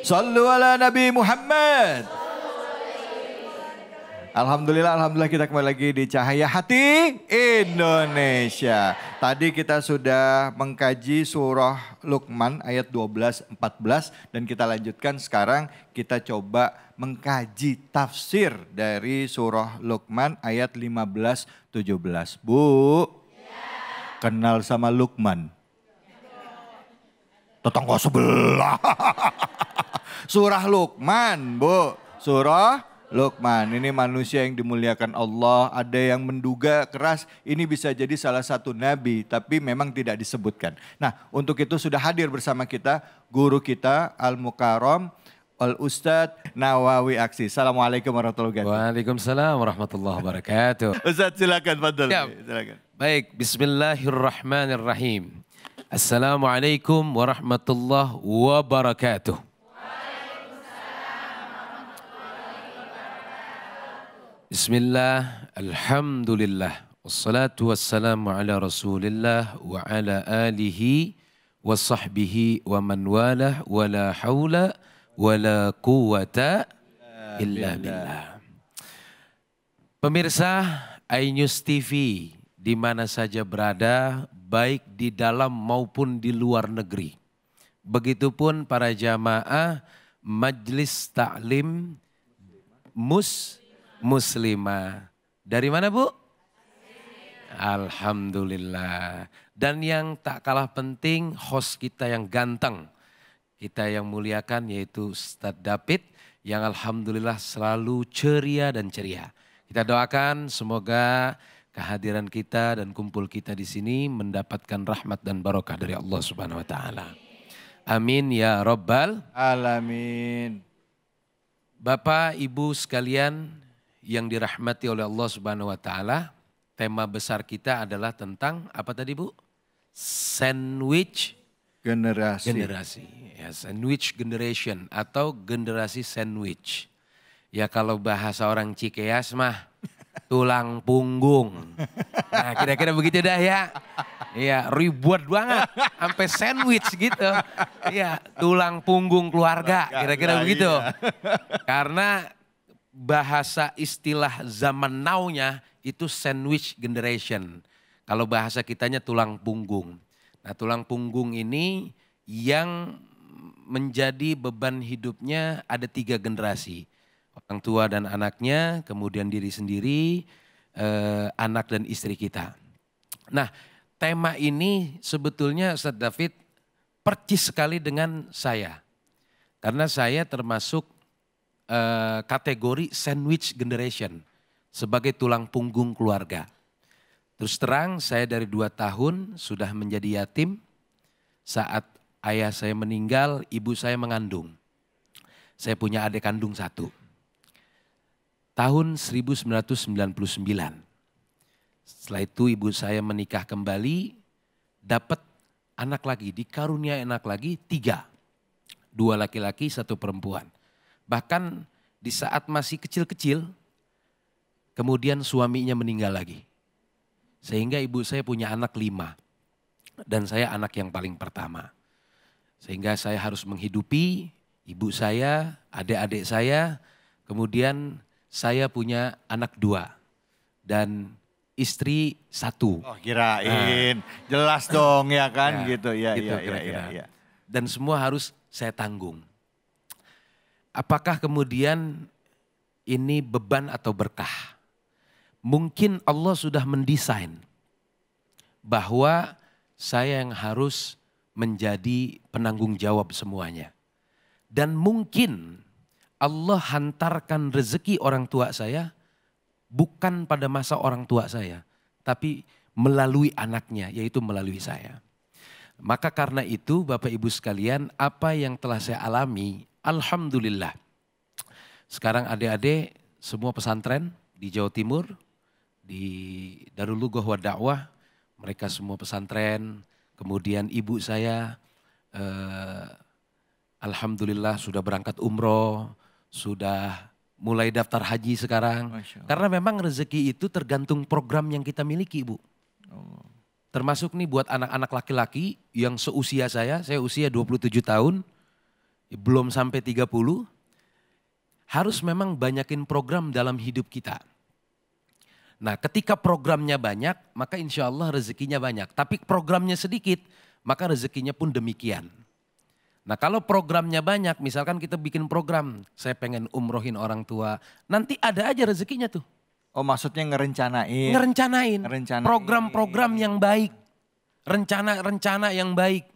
Sallu ala Nabi Muhammad. Alhamdulillah, alhamdulillah kita kembali lagi di Cahaya Hati Indonesia. Tadi kita sudah mengkaji surah Luqman ayat 12-14 dan kita lanjutkan sekarang kita coba mengkaji tafsir dari surah Luqman ayat 15-17. Bu, kenal sama Luqman? Tetangga sebelah. Surah Luqman, Bu. Surah Luqman, ini manusia yang dimuliakan Allah. Ada yang menduga keras ini bisa jadi salah satu nabi, tapi memang tidak disebutkan. Nah, untuk itu sudah hadir bersama kita guru kita Al-Mukarram Al-Ustadz Nawawi Aksi. Assalamualaikum warahmatullahi wabarakatuh. Waalaikumsalam warahmatullahi wabarakatuh. Ustadz silakan, fadhil. Silakan. Baik, bismillahirrahmanirrahim. Assalamualaikum warahmatullahi wabarakatuh. Bismillah, alhamdulillah, wassalatu wassalamu ala rasulillah wa ala alihi wa sahbihi wa man walah wa la hawla wa la quwata illa billah. Pemirsa iNews TV di mana saja berada, baik di dalam maupun di luar negeri. Begitupun para jamaah Majelis Ta'lim Muslimah. Dari mana, Bu? Alhamdulillah. Dan yang tak kalah penting, host kita yang ganteng, kita yang muliakan, yaitu Ustadz David yang alhamdulillah selalu ceria dan ceria. Kita doakan semoga kehadiran kita dan kumpul kita di sini mendapatkan rahmat dan barokah dari Allah Subhanahu wa taala. Amin ya rabbal alamin. Bapak, Ibu sekalian yang dirahmati oleh Allah Subhanahu wa taala, tema besar kita adalah tentang apa tadi, Bu? Sandwich generasi. Ya, sandwich generation atau generasi sandwich. Ya kalau bahasa orang Cikeas mah tulang punggung. Nah, kira-kira begitu dah ya. Iya, ribut banget sampai sandwich gitu. Iya, tulang punggung keluarga, kira-kira begitu. Karena bahasa istilah zaman now-nya itu sandwich generation. Kalau bahasa kitanya tulang punggung. Nah, tulang punggung ini yang menjadi beban hidupnya ada 3 generasi. Orang tua dan anaknya, kemudian diri sendiri, anak dan istri kita. Nah, tema ini sebetulnya Ustadz David percis sekali dengan saya. Karena saya termasuk kategori sandwich generation sebagai tulang punggung keluarga. Terus terang saya dari 2 tahun sudah menjadi yatim. Saat ayah saya meninggal, ibu saya mengandung. Saya punya adik kandung 1. Tahun 1999. Setelah itu ibu saya menikah kembali, dapat anak lagi, dikarunia anak lagi 3. 2 laki-laki, 1 perempuan. Bahkan di saat masih kecil-kecil, kemudian suaminya meninggal lagi. Sehingga ibu saya punya anak 5. Dan saya anak yang paling pertama. Sehingga saya harus menghidupi ibu saya, adik-adik saya. Kemudian saya punya anak 2. Dan istri 1. Oh kirain, jelas dong ya kan gitu. Ya. Dan semua harus saya tanggung. Apakah kemudian ini beban atau berkah? Mungkin Allah sudah mendesain bahwa saya yang harus menjadi penanggung jawab semuanya. Dan mungkin Allah hantarkan rezeki orang tua saya bukan pada masa orang tua saya, tapi melalui anaknya, yaitu melalui saya. Maka karena itu Bapak Ibu sekalian, apa yang telah saya alami, alhamdulillah. Sekarang adik-adik semua pesantren di Jawa Timur, di Darul Lughah wa Dakwah, mereka semua pesantren. Kemudian ibu saya alhamdulillah sudah berangkat umroh, sudah mulai daftar haji sekarang. Karena memang rezeki itu tergantung program yang kita miliki, Bu. Termasuk nih buat anak-anak laki-laki yang seusia saya usia 27 tahun. belum sampai 30, harus memang banyakin program dalam hidup kita. Nah ketika programnya banyak, maka insya Allah rezekinya banyak. Tapi programnya sedikit, maka rezekinya pun demikian. Nah kalau programnya banyak, misalkan kita bikin program, saya pengen umrohin orang tua, nanti ada aja rezekinya tuh. Oh maksudnya ngerencanain. Ngerencanain. Program-program yang baik. Rencana-rencana yang baik.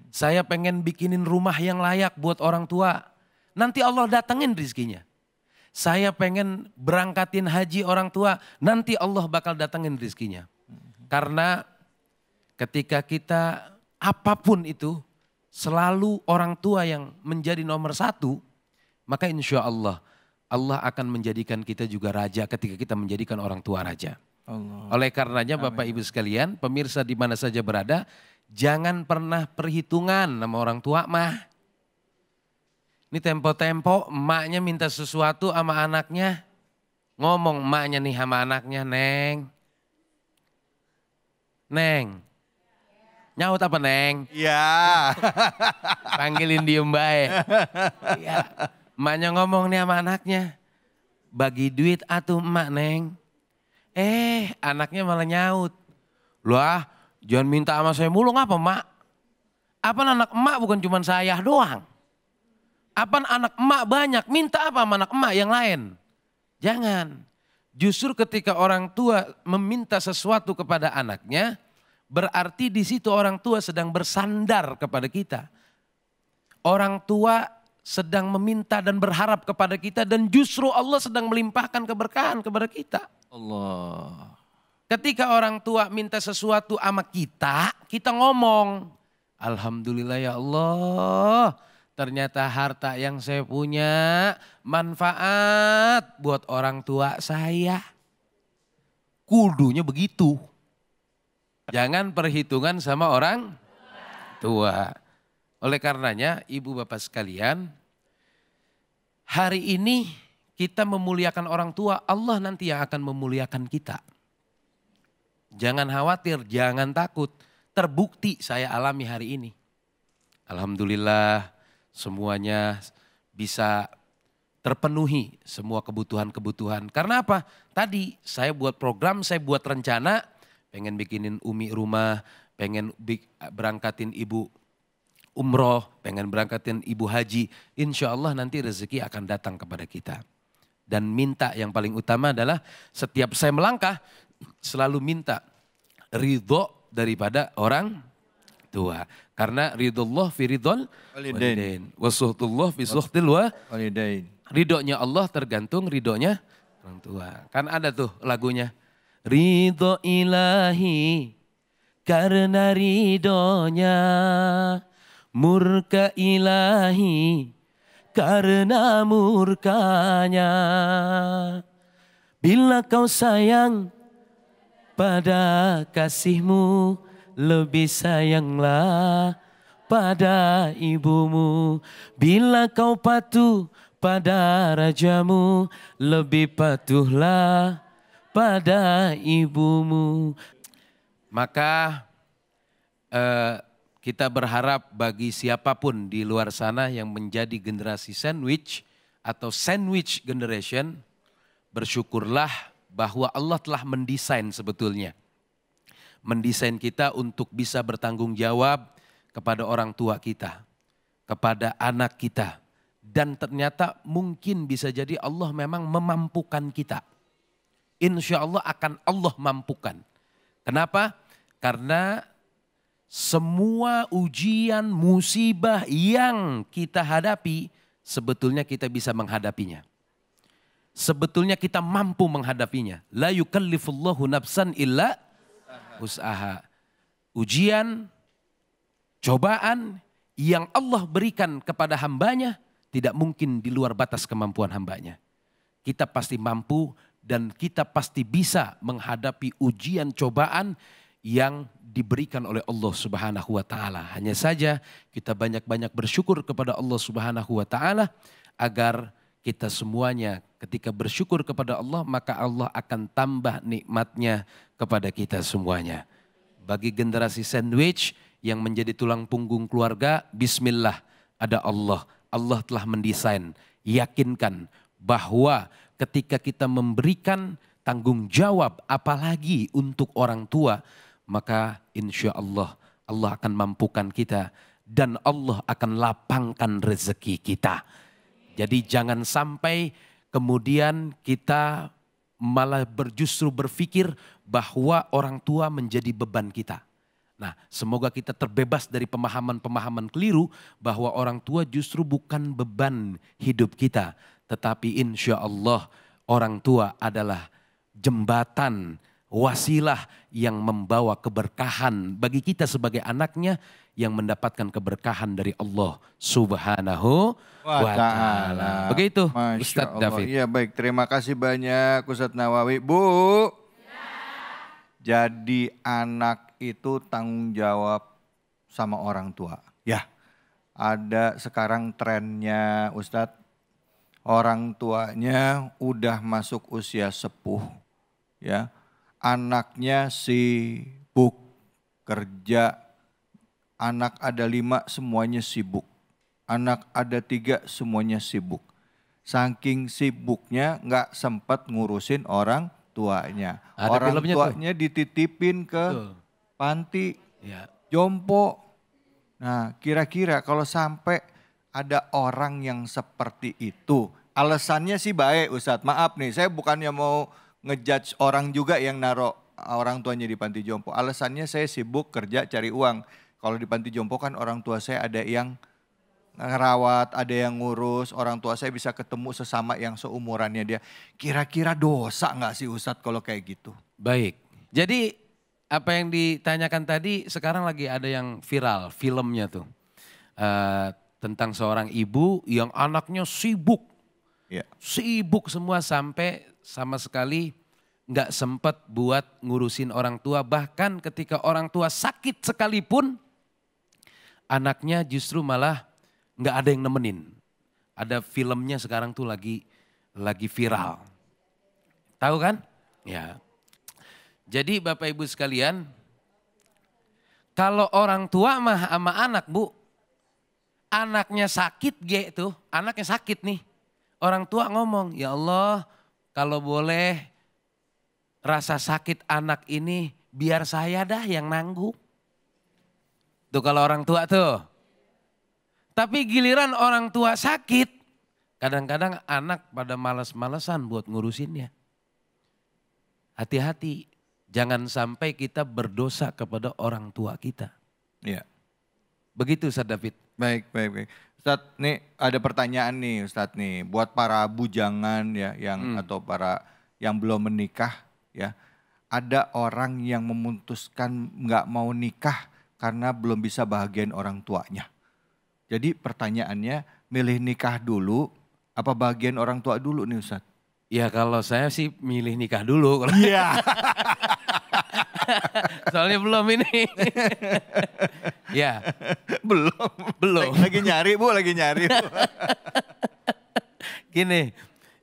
Saya pengen bikinin rumah yang layak buat orang tua. Nanti Allah datengin rezekinya. Saya pengen berangkatin haji orang tua. Nanti Allah bakal datengin rezekinya. Karena ketika kita apapun itu selalu orang tua yang menjadi nomor satu. Maka insya Allah Allah akan menjadikan kita juga raja ketika kita menjadikan orang tua raja. Allah. Oleh karenanya Bapak Ibu sekalian, pemirsa di mana saja berada, jangan pernah perhitungan sama orang tua mah. Ini tempo-tempo emaknya minta sesuatu sama anaknya. Ngomong emaknya nih sama anaknya, Neng. Neng. Nyaut apa Neng? Iya. Panggilin diem baik. Iya. Emaknya ngomong nih sama anaknya, bagi duit atuh emak Neng. Anaknya malah nyaut. Lah jangan minta sama saya mulu ngapa emak? Apaan anak emak bukan cuma saya doang? Apaan anak emak banyak, minta apa sama anak emak yang lain? Jangan. Justru ketika orang tua meminta sesuatu kepada anaknya, berarti di situ orang tua sedang bersandar kepada kita. Orang tua sedang meminta dan berharap kepada kita dan justru Allah sedang melimpahkan keberkahan kepada kita. Allah. Ketika orang tua minta sesuatu sama kita, kita ngomong, Alhamdulillah ya Allah, ternyata harta yang saya punya manfaat buat orang tua saya. Kudunya begitu. Jangan perhitungan sama orang tua. Oleh karenanya ibu bapak sekalian, hari ini kita memuliakan orang tua, Allah nanti yang akan memuliakan kita. Jangan khawatir, jangan takut. Terbukti saya alami hari ini. Alhamdulillah semuanya bisa terpenuhi semua kebutuhan-kebutuhan. Karena apa? Tadi saya buat program, saya buat rencana, pengen bikinin Umi rumah, pengen berangkatin ibu umroh, pengen berangkatin ibu haji, insya Allah nanti rezeki akan datang kepada kita. Dan minta yang paling utama adalah setiap saya melangkah selalu minta ridho daripada orang tua. Karena ridullah fi ridhol walidain. Wasuhtullah fi suhtil walidain. Ridhonya Allah tergantung ridhonya orang tua. Kan ada tuh lagunya. Ridho ilahi karena ridhonya. Murka ilahi karena murkanya. Bila kau sayang pada kasihmu, lebih sayanglah pada ibumu. Bila kau patuh pada rajamu, lebih patuhlah pada ibumu. Maka kita berharap bagi siapapun di luar sana yang menjadi generasi sandwich atau sandwich generation, bersyukurlah bahwa Allah telah mendesain sebetulnya. Mendesain kita untuk bisa bertanggung jawab kepada orang tua kita, kepada anak kita. Dan ternyata mungkin bisa jadi Allah memang memampukan kita. Insya Allah akan Allah mampukan. Kenapa? Karena semua ujian, musibah yang kita hadapi, sebetulnya kita bisa menghadapinya. Sebetulnya kita mampu menghadapinya. La yukallifullahu nafsan illa usaha. Ujian, cobaan yang Allah berikan kepada hambanya tidak mungkin di luar batas kemampuan hambanya. Kita pasti mampu dan kita pasti bisa menghadapi ujian cobaan yang diberikan oleh Allah Subhanahu wa taala. Hanya saja kita banyak-banyak bersyukur kepada Allah Subhanahu wa taala agar kita semuanya ketika bersyukur kepada Allah maka Allah akan tambah nikmatnya kepada kita semuanya. Bagi generasi sandwich yang menjadi tulang punggung keluarga, bismillah, ada Allah, Allah telah mendesain. Yakinkan bahwa ketika kita memberikan tanggung jawab apalagi untuk orang tua, maka insya Allah Allah akan mampukan kita dan Allah akan lapangkan rezeki kita. Jadi jangan sampai kemudian kita malah justru berpikir bahwa orang tua menjadi beban kita. Nah, semoga kita terbebas dari pemahaman-pemahaman keliru bahwa orang tua justru bukan beban hidup kita. Tetapi insya Allah orang tua adalah jembatan, wasilah yang membawa keberkahan bagi kita sebagai anaknya yang mendapatkan keberkahan dari Allah Subhanahu wa Ta'ala. Begitu Ustadz David. Iya baik, terima kasih banyak Ustadz Nawawi. Bu, jadi anak itu tanggung jawab sama orang tua. Ya, ada sekarang trennya Ustadz, orang tuanya udah masuk usia sepuh, ya, anaknya sibuk kerja, anak ada 5 semuanya sibuk, anak ada 3 semuanya sibuk. Saking sibuknya nggak sempat ngurusin orang tuanya. Ada orang tuanya tuh dititipin ke panti, ya, jompo. Nah, kira-kira kalau sampai ada orang yang seperti itu, alasannya sih baik Ustadz, maaf nih, saya bukannya mau ngejudge orang juga yang naruh orang tuanya di panti jompo. Alasannya saya sibuk kerja cari uang. Kalau di panti jompo kan orang tua saya ada yang ngerawat, ada yang ngurus, orang tua saya bisa ketemu sesama yang seumurannya dia. Kira-kira dosa nggak sih Ustadz kalau kayak gitu? Baik, jadi apa yang ditanyakan tadi sekarang lagi ada yang viral filmnya tuh. Tentang seorang ibu yang anaknya sibuk. Ya. Sibuk semua sampai sama sekali nggak sempat buat ngurusin orang tua. Bahkan ketika orang tua sakit sekalipun anaknya justru malah nggak ada yang nemenin. Ada filmnya sekarang tuh lagi viral. Tahu kan? Ya. Jadi Bapak Ibu sekalian, kalau orang tua mah sama anak Bu, anaknya sakit tuh, anaknya sakit nih. Orang tua ngomong, ya Allah kalau boleh rasa sakit anak ini biar saya dah yang nanggung. Tuh kalau orang tua tuh. Tapi giliran orang tua sakit, kadang-kadang anak pada malas-malesan buat ngurusinnya. Hati-hati. Jangan sampai kita berdosa kepada orang tua kita. Iya. Begitu Ustadz David. Baik. Ustadz, nih ada pertanyaan nih Ustadz nih. Buat para bujangan ya yang atau para yang belum menikah ya. Ada orang yang memutuskan nggak mau nikah karena belum bisa bahagiain orang tuanya. Jadi pertanyaannya, milih nikah dulu apa bahagiain orang tua dulu nih Ustadz? Ya kalau saya sih milih nikah dulu. Iya. Soalnya belum ini. Ya. Belum. Lagi nyari Bu. Gini,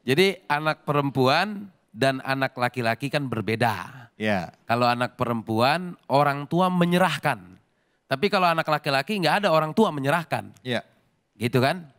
jadi anak perempuan dan anak laki-laki kan berbeda. Ya. Kalau anak perempuan orang tua menyerahkan. Tapi kalau anak laki-laki nggak ada orang tua menyerahkan. Ya. Gitu kan?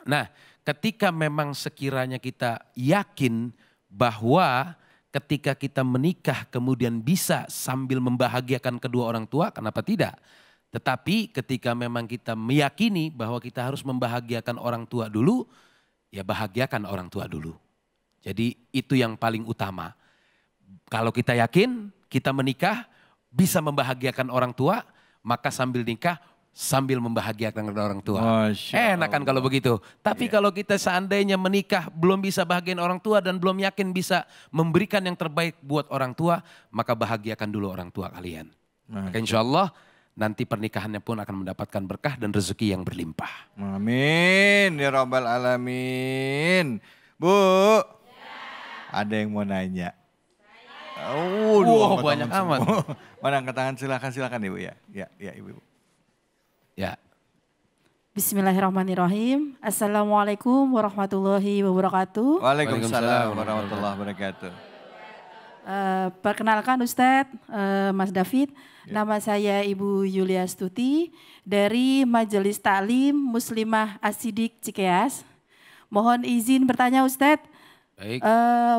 Nah, ketika memang sekiranya kita yakin bahwa ketika kita menikah kemudian bisa sambil membahagiakan kedua orang tua, kenapa tidak? Tetapi ketika memang kita meyakini bahwa kita harus membahagiakan orang tua dulu, ya bahagiakan orang tua dulu. Jadi itu yang paling utama. Kalau kita yakin kita menikah bisa membahagiakan orang tua, maka sambil nikah sambil membahagiakan orang tua. Enak kan kalau begitu. Tapi kalau kita seandainya menikah belum bisa bahagiain orang tua dan belum yakin bisa memberikan yang terbaik buat orang tua, maka bahagiakan dulu orang tua kalian. Maka insya Allah nanti pernikahannya pun akan mendapatkan berkah dan rezeki yang berlimpah. Amin ya rabbal alamin. Bu, ada yang mau nanya. Banyak amat. Mana angkat tangan, silakan Ibu ya. Ya Ibu. Ya. Bismillahirrahmanirrahim. Assalamualaikum warahmatullahi wabarakatuh. Waalaikumsalam warahmatullahi wabarakatuh. Perkenalkan Ustadz, Mas David, nama saya Ibu Yulia Stuti dari Majelis Taklim Muslimah Asidik Cikeas. Mohon izin bertanya Ustadz, Baik.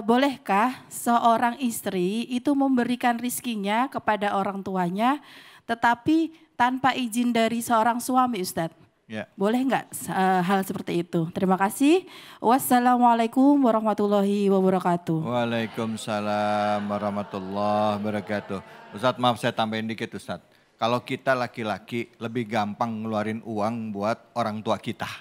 Bolehkah seorang istri itu memberikan rizkinya kepada orang tuanya tetapi tanpa izin dari seorang suami Ustadz? Ya. Boleh nggak hal seperti itu? Terima kasih. Wassalamualaikum warahmatullahi wabarakatuh. Waalaikumsalam warahmatullahi wabarakatuh. Ustadz maaf saya tambahin dikit Ustadz. Kalau kita laki-laki lebih gampang ngeluarin uang buat orang tua kita.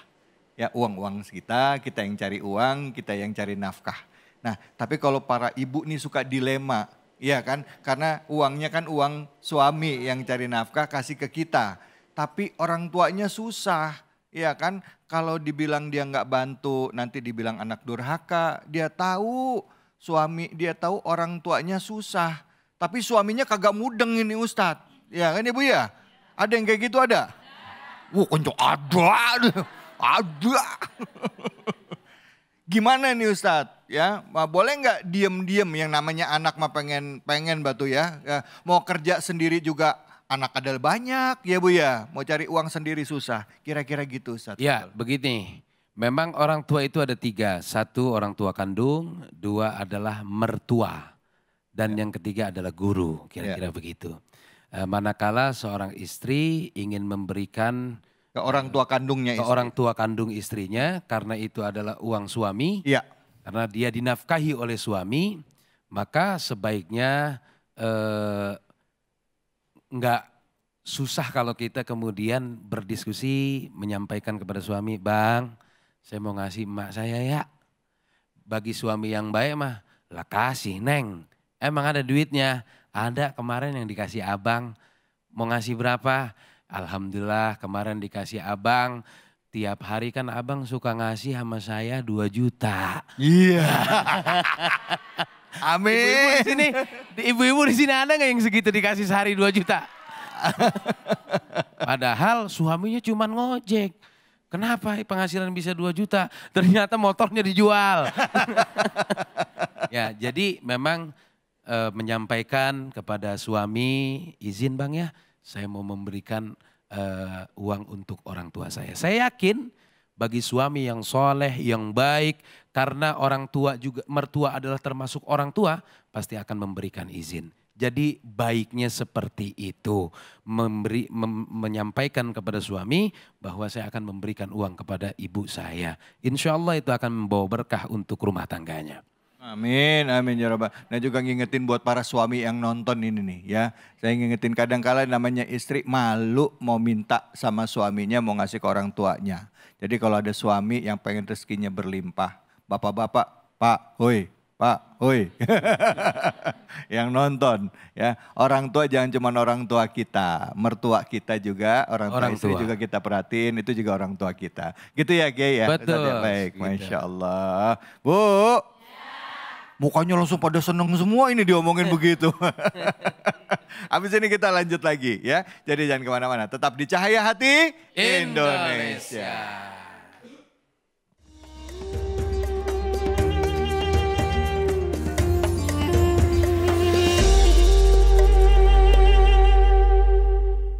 Ya uang-uang kita yang cari uang, kita yang cari nafkah. Nah tapi kalau para ibu nih suka dilema. Iya kan, karena uangnya kan uang suami yang cari nafkah kasih ke kita. Tapi orang tuanya susah, ya kan? Kalau dibilang dia nggak bantu, nanti dibilang anak durhaka. Dia tahu dia tahu orang tuanya susah. Tapi suaminya kagak mudeng ini Ustadz, ya kan Ibu ya? Ada yang kayak gitu ada? Wah kencok ada. Gimana nih Ustadz? Ya, boleh nggak diem-diem yang namanya anak mah pengen batu ya? Mau kerja sendiri juga. Anak ada banyak ya Bu ya, mau cari uang sendiri susah. Kira-kira gitu Ustaz. Ya begini, memang orang tua itu ada 3. 1 orang tua kandung, 2 adalah mertua. Dan yang ketiga adalah guru, kira-kira begitu. Manakala seorang istri ingin memberikan ke orang tua kandungnya ke orang tua kandung istrinya karena itu adalah uang suami. Iya. Karena dia dinafkahi oleh suami, maka sebaiknya enggak susah kalau kita kemudian berdiskusi menyampaikan kepada suami, Bang saya mau ngasih emak saya ya. Bagi suami yang baik mah, lah kasih Neng. Emang ada duitnya? Ada kemarin yang dikasih abang, mau ngasih berapa? Alhamdulillah kemarin dikasih abang, tiap hari kan abang suka ngasih sama saya 2 juta. Iya. Amin. Ibu-ibu di sini ada nggak yang segitu dikasih sehari 2 juta? Padahal suaminya cuma ngojek. Kenapa penghasilan bisa 2 juta? Ternyata motornya dijual. Ya, jadi memang menyampaikan kepada suami, izin Bang ya, saya mau memberikan uang untuk orang tua saya. Saya yakin bagi suami yang soleh, yang baik, karena orang tua juga, mertua adalah termasuk orang tua, pasti akan memberikan izin. Jadi baiknya seperti itu, menyampaikan kepada suami bahwa saya akan memberikan uang kepada ibu saya. Insya Allah itu akan membawa berkah untuk rumah tangganya. Amin, amin ya Rabbal. Nah juga ngingetin buat para suami yang nonton ini nih ya. Saya ngingetin kadang-kala namanya istri malu mau minta sama suaminya mau ngasih ke orang tuanya. Jadi kalau ada suami yang pengen rezekinya berlimpah, bapak-bapak, Pak, hoi, yang nonton ya. Orang tua jangan cuma orang tua kita, mertua kita juga, orang tua istri juga kita perhatiin, itu juga orang tua kita. Gitu ya Kiai ya? Betul. Baik, Masya Allah. Bu, mukanya langsung pada seneng semua ini diomongin begitu. Habis ini kita lanjut lagi ya. Jadi jangan kemana-mana, tetap di Cahaya Hati Indonesia.